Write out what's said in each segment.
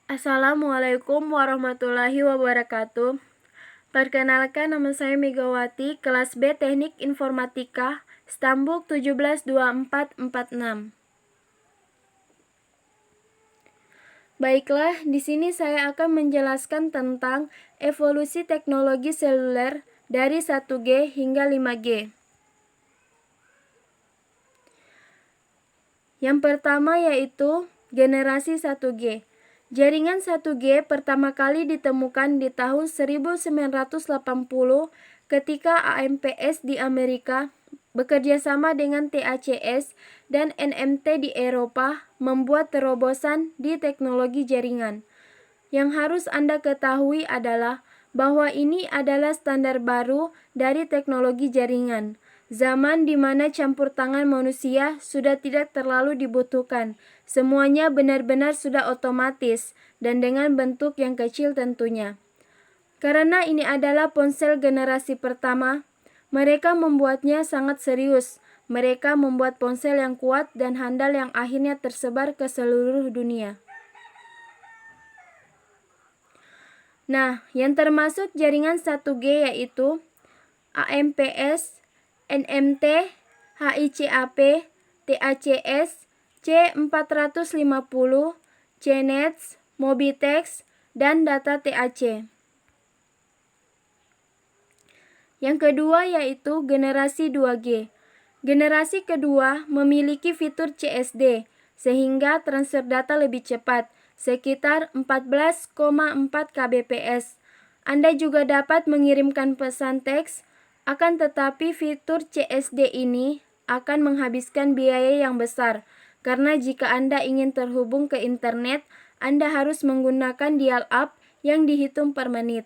Assalamualaikum warahmatullahi wabarakatuh. Perkenalkan, nama saya Megawati, kelas B Teknik Informatika, Stambuk 172446. Baiklah, di sini saya akan menjelaskan tentang evolusi teknologi seluler dari 1G hingga 5G. Yang pertama yaitu generasi 1G. Jaringan 1G pertama kali ditemukan di tahun 1980 ketika AMPS di Amerika bekerja sama dengan TACS dan NMT di Eropa membuat terobosan di teknologi jaringan. Yang harus Anda ketahui adalah bahwa ini adalah standar baru dari teknologi jaringan. Zaman di mana campur tangan manusia sudah tidak terlalu dibutuhkan. Semuanya benar-benar sudah otomatis dan dengan bentuk yang kecil tentunya. Karena ini adalah ponsel generasi pertama, mereka membuatnya sangat serius. Mereka membuat ponsel yang kuat dan handal yang akhirnya tersebar ke seluruh dunia. Nah, yang termasuk jaringan 1G yaitu AMPS, NMT, HICAP, TACS, C450, CNETS, Mobitex, dan data TAC. Yang kedua yaitu generasi 2G. Generasi kedua memiliki fitur CSD, sehingga transfer data lebih cepat, sekitar 14,4 kbps. Anda juga dapat mengirimkan pesan teks, akan tetapi fitur CSD ini akan menghabiskan biaya yang besar, karena jika Anda ingin terhubung ke internet, Anda harus menggunakan dial-up yang dihitung per menit.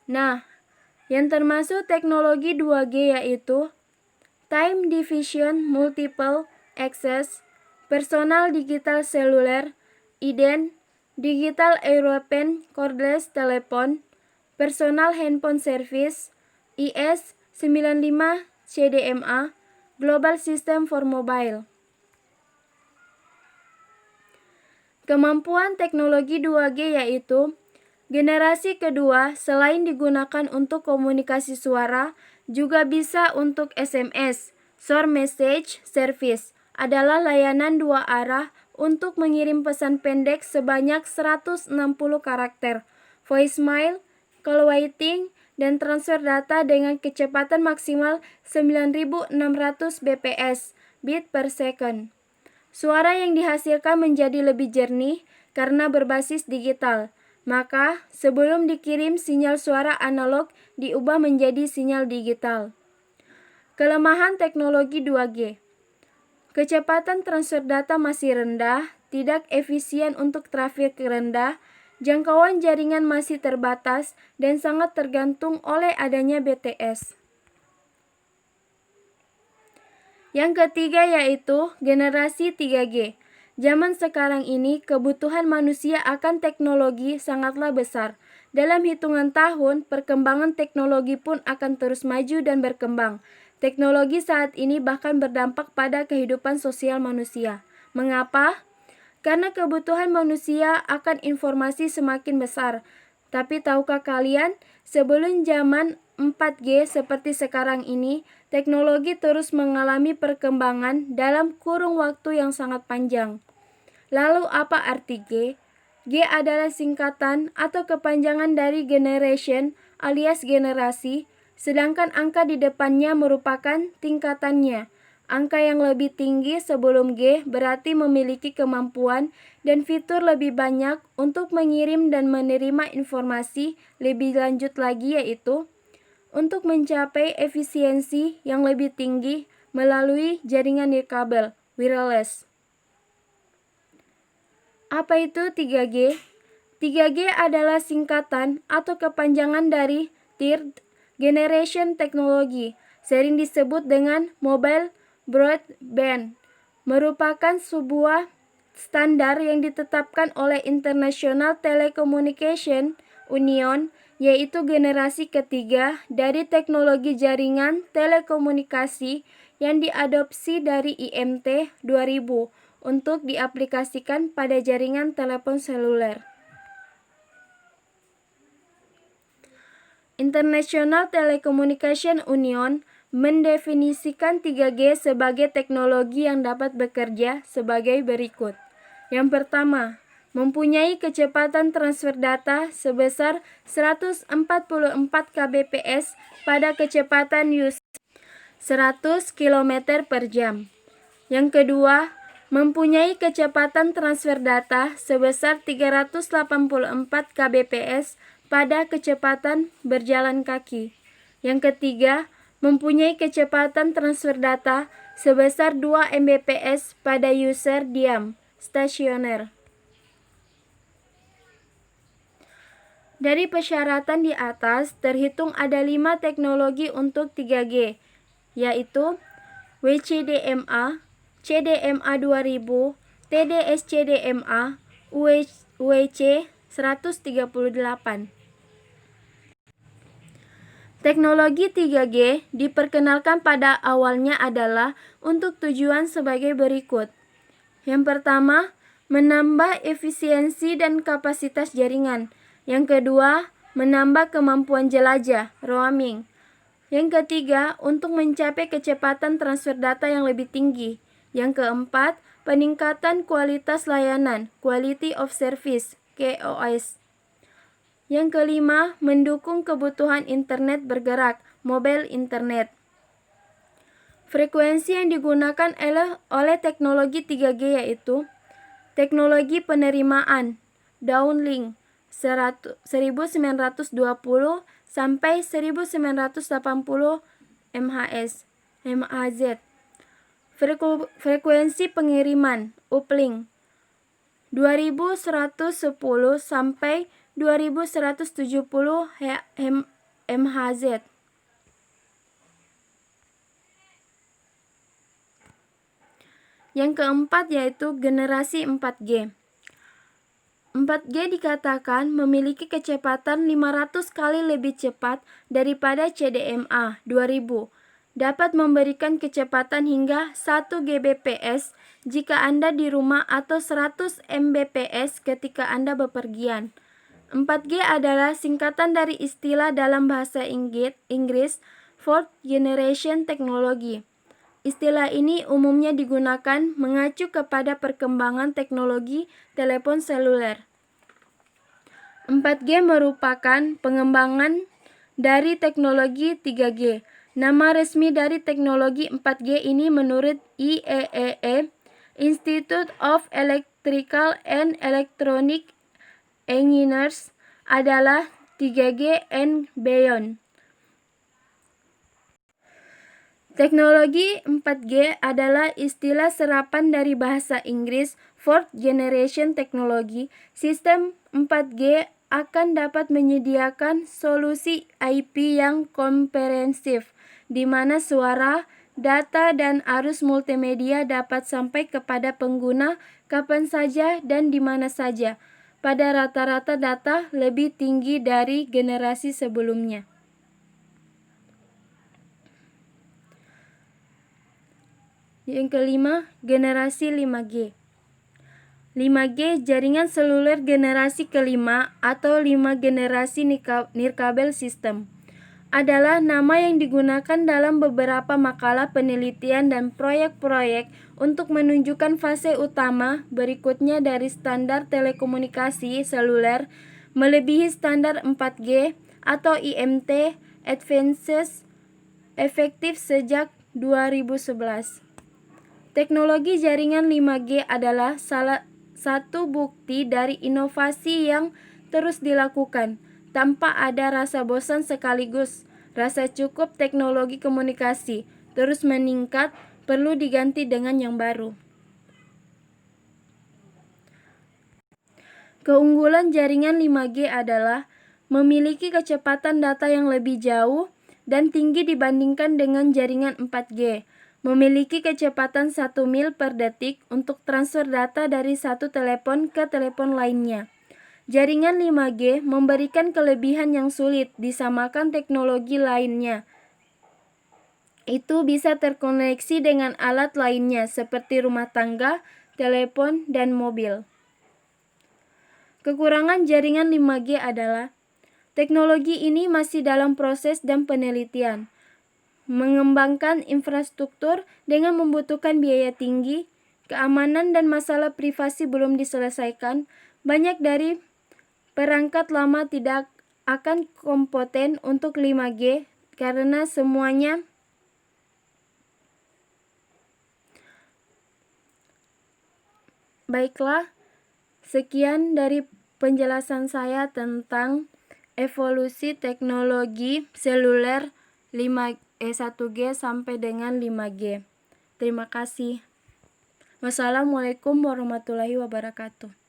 Nah, yang termasuk teknologi 2G yaitu Time Division Multiple Access, Personal Digital Cellular, IDEN, Digital European Cordless Telephone, Personal Handphone Service, IS-95 CDMA, Global System for Mobile. Kemampuan teknologi 2G yaitu generasi kedua selain digunakan untuk komunikasi suara, juga bisa untuk SMS, Short Message Service, adalah layanan dua arah untuk mengirim pesan pendek sebanyak 160 karakter, voicemail, call waiting, dan transfer data dengan kecepatan maksimal 9600 bps, bit per second. Suara yang dihasilkan menjadi lebih jernih karena berbasis digital. Maka, sebelum dikirim sinyal suara analog diubah menjadi sinyal digital. Kelemahan teknologi 2G. Kecepatan transfer data masih rendah, tidak efisien untuk trafik rendah, jangkauan jaringan masih terbatas, dan sangat tergantung oleh adanya BTS. Yang ketiga yaitu generasi 3G. Zaman sekarang ini kebutuhan manusia akan teknologi sangatlah besar. Dalam hitungan tahun, perkembangan teknologi pun akan terus maju dan berkembang. Teknologi saat ini bahkan berdampak pada kehidupan sosial manusia. Mengapa? Karena kebutuhan manusia akan informasi semakin besar. Tapi tahukah kalian, sebelum zaman 4G seperti sekarang ini, teknologi terus mengalami perkembangan dalam kurung waktu yang sangat panjang. Lalu apa arti G? G adalah singkatan atau kepanjangan dari generation alias generasi, sedangkan angka di depannya merupakan tingkatannya. Angka yang lebih tinggi sebelum G berarti memiliki kemampuan dan fitur lebih banyak untuk mengirim dan menerima informasi lebih lanjut lagi, yaitu untuk mencapai efisiensi yang lebih tinggi melalui jaringan nirkabel, wireless. Apa itu 3G? 3G adalah singkatan atau kepanjangan dari Third Generation Technology, sering disebut dengan Mobile Broadband, merupakan sebuah standar yang ditetapkan oleh International Telecommunication Union, yaitu generasi ketiga dari teknologi jaringan telekomunikasi yang diadopsi dari IMT 2000 untuk diaplikasikan pada jaringan telepon seluler. International Telecommunication Union mendefinisikan 3G sebagai teknologi yang dapat bekerja sebagai berikut. Yang pertama, mempunyai kecepatan transfer data sebesar 144 kbps pada kecepatan 100 km per jam. Yang kedua, mempunyai kecepatan transfer data sebesar 384 kbps pada kecepatan berjalan kaki. Yang ketiga, mempunyai kecepatan transfer data sebesar 2 Mbps pada user diam, stasioner. Dari persyaratan di atas, terhitung ada 5 teknologi untuk 3G, yaitu WCDMA, CDMA 2000, TD-SCDMA, UEC 138. Teknologi 3G diperkenalkan pada awalnya adalah untuk tujuan sebagai berikut. Yang pertama, menambah efisiensi dan kapasitas jaringan. Yang kedua, menambah kemampuan jelajah, roaming. Yang ketiga, untuk mencapai kecepatan transfer data yang lebih tinggi. Yang keempat, peningkatan kualitas layanan, quality of service, QoS. Yang kelima, mendukung kebutuhan internet bergerak, mobile internet. Frekuensi yang digunakan oleh teknologi 3G yaitu teknologi penerimaan, downlink 1920 sampai 1980 MHz. Frekuensi pengiriman, uplink 2110 sampai 2170 MHz. Yang keempat yaitu generasi 4G. 4G dikatakan memiliki kecepatan 500 kali lebih cepat daripada CDMA 2000. Dapat memberikan kecepatan hingga 1 Gbps jika Anda di rumah atau 100 Mbps ketika Anda bepergian. 4G adalah singkatan dari istilah dalam bahasa Inggris Fourth Generation Technology. Istilah ini umumnya digunakan mengacu kepada perkembangan teknologi telepon seluler. 4G merupakan pengembangan dari teknologi 3G. Nama resmi dari teknologi 4G ini menurut IEEE, Institute of Electrical and Electronic Engineers, adalah 3G and beyond. Teknologi 4G adalah istilah serapan dari bahasa Inggris Fourth Generation Technology. Sistem 4G akan dapat menyediakan solusi IP yang komprehensif, di mana suara, data, dan arus multimedia dapat sampai kepada pengguna kapan saja dan di mana saja. Pada rata-rata data lebih tinggi dari generasi sebelumnya. Yang kelima, generasi 5G. 5G jaringan seluler generasi kelima atau 5 generasi nirkabel system adalah nama yang digunakan dalam beberapa makalah penelitian dan proyek-proyek untuk menunjukkan fase utama berikutnya dari standar telekomunikasi seluler melebihi standar 4G atau IMT Advances efektif sejak 2011. Teknologi jaringan 5G adalah salah satu bukti dari inovasi yang terus dilakukan tanpa ada rasa bosan sekaligus rasa cukup. Teknologi komunikasi terus meningkat, perlu diganti dengan yang baru. Keunggulan jaringan 5G adalah memiliki kecepatan data yang lebih jauh dan tinggi dibandingkan dengan jaringan 4G. Memiliki kecepatan 1 mil per detik untuk transfer data dari satu telepon ke telepon lainnya. Jaringan 5G memberikan kelebihan yang sulit disamakan teknologi lainnya. Itu bisa terkoneksi dengan alat lainnya seperti rumah tangga, telepon, dan mobil. Kekurangan jaringan 5G adalah teknologi ini masih dalam proses dan penelitian. Mengembangkan infrastruktur dengan membutuhkan biaya tinggi, keamanan dan masalah privasi belum diselesaikan. Banyak dari perangkat lama tidak akan kompeten untuk 5G karena semuanya baiklah. Sekian dari penjelasan saya tentang evolusi teknologi seluler 1G sampai dengan 5G. Terima kasih. Wassalamualaikum warahmatullahi wabarakatuh.